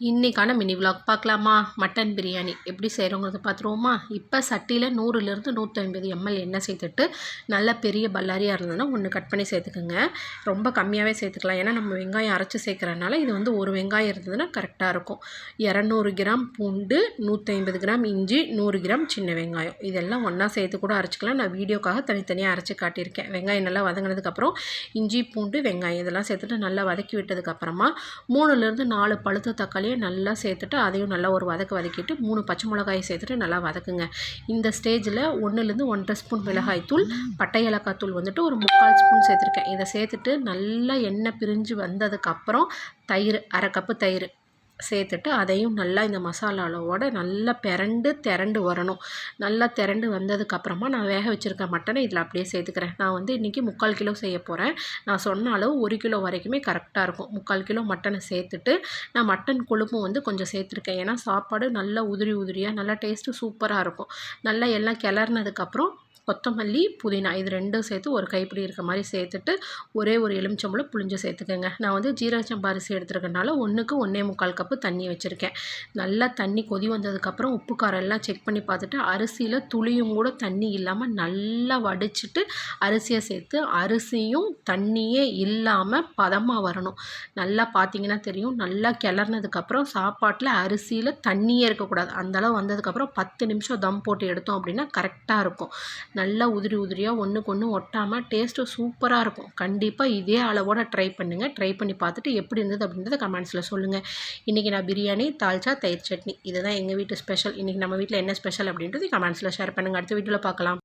இன்றைக்கான mini vlog பார்க்கலாமா? Mutton biryani எப்படி செய்கிறோங்கிறத பார்த்துருவோமா? இப்போ சட்டியில் 100லேருந்து 150 ml எண்ணெய் சேர்த்துட்டு நல்ல பெரிய பல்லாரியாக இருந்ததுன்னா ஒன்று கட் பண்ணி சேர்த்துக்குங்க. ரொம்ப கம்மியாகவே சேர்த்துக்கலாம், ஏன்னா நம்ம வெங்காயம் அரைச்சி சேர்க்குறதுனால. இது வந்து ஒரு வெங்காயம் இருந்ததுன்னா கரெக்டாக இருக்கும். 200 கிராம் பூண்டு, 150 கிராம் இஞ்சி, 100 கிராம் சின்ன வெங்காயம், இதெல்லாம் ஒன்றா சேர்த்து கூட அரைச்சிக்கலாம். நான் வீடியோக்காக தனித்தனியாக அரைச்சி காட்டியிருக்கேன். வெங்காயம் நல்லா வதங்கினதுக்கப்புறம் இஞ்சி பூண்டு வெங்காயம் இதெல்லாம் சேர்த்துட்டு நல்லா வதக்கி விட்டதுக்கப்புறமா 3லேருந்து 4 பழுத்த தக்காளி நல்லா சேர்த்துட்டு அதையும் நல்லா ஒரு வதக்கிட்டு 3 பச்சை மிளகாயை சேர்த்துட்டு நல்லா வதக்குங்க. இந்த ஸ்டேஜில் 1லேருந்து 1.5 ஸ்பூன் மிளகாய் தூள், பட்டை ஏலக்காய் தூள் வந்துட்டு ஒரு 3/4 ஸ்பூன் சேர்த்துருக்கேன். இதை சேர்த்துட்டு நல்லா எண்ணெய் பிரிஞ்சு வந்ததுக்கப்புறம் தயிர், 1/2 கப்பு தயிர் சேர்த்துட்டு அதையும் நல்லா இந்த மசாலாவோட நல்லா திரண்டு வரணும். நல்லா திரண்டு வந்ததுக்கப்புறமா நான் வேக வச்சுருக்க மட்டனை இதில் அப்படியே சேர்த்துக்கிறேன். நான் வந்து இன்றைக்கி 3/4 கிலோ செய்ய போகிறேன். நான் சொன்ன அளவு 1 கிலோ வரைக்குமே கரெக்டாக இருக்கும். 3/4 கிலோ மட்டனை சேர்த்துட்டு நான் மட்டன் கொழுப்பும் வந்து கொஞ்சம் சேர்த்துருக்கேன். ஏன்னா சாப்பாடு நல்லா உதிரியாக நல்லா டேஸ்ட்டு சூப்பராக இருக்கும். நல்லா எல்லாம் கிளறினதுக்கப்புறம் கொத்தமல்லி, புதினா இது 2ம் சேர்த்து ஒரு கைப்பிடி இருக்க மாதிரி சேர்த்துட்டு ஒரே ஒரு எலுமிச்சம்பழம் புளிஞ்சு சேர்த்துக்கோங்க. நான் வந்து ஜீரக சம்பா அரிசி எடுத்துருக்கனால 1க்கு 1.25 கப்பு தண்ணி வச்சுருக்கேன். நல்லா தண்ணி கொதி வந்ததுக்கப்புறம் உப்பு காரம் எல்லாம் செக் பண்ணி பார்த்துட்டு அரிசியில் துளியும் கூட தண்ணி இல்லாமல் நல்லா வடிச்சிட்டு அரிசியை சேர்த்து அரிசியும் தண்ணியே இல்லாமல் பதமாக வரணும். நல்லா பார்த்தீங்கன்னா தெரியும். நல்லா கிளறினதுக்கப்புறம் சாப்பாட்டில் அரிசியில் தண்ணியே இருக்கக்கூடாது. அந்தளவு வந்ததுக்கப்புறம் 10 நிமிஷம் தம் போட்டு எடுத்தோம் அப்படின்னா கரெக்டாக இருக்கும். நல்லா உதிரியாக ஒன்றுக்கு ஒன்று ஒட்டாமல் டேஸ்ட்டு சூப்பராக இருக்கும். கண்டிப்பாக இதே அளவோடு ட்ரை பண்ணுங்கள். ட்ரை பண்ணி பார்த்துட்டு எப்படி இருந்தது அப்படின்றத கமெண்ட்ஸில் சொல்லுங்கள். இன்றைக்கி நான் பிரியாணி, தால்ச்சா, தயிர் சட்னி இதுதான் எங்கள் வீட்டு ஸ்பெஷல். இன்றைக்கி நம்ம வீட்டில் என்ன ஸ்பெஷல் அப்படின்றது கமெண்ட்ஸில் ஷேர் பண்ணுங்கள். அடுத்த வீடியோவில் பார்க்கலாம்.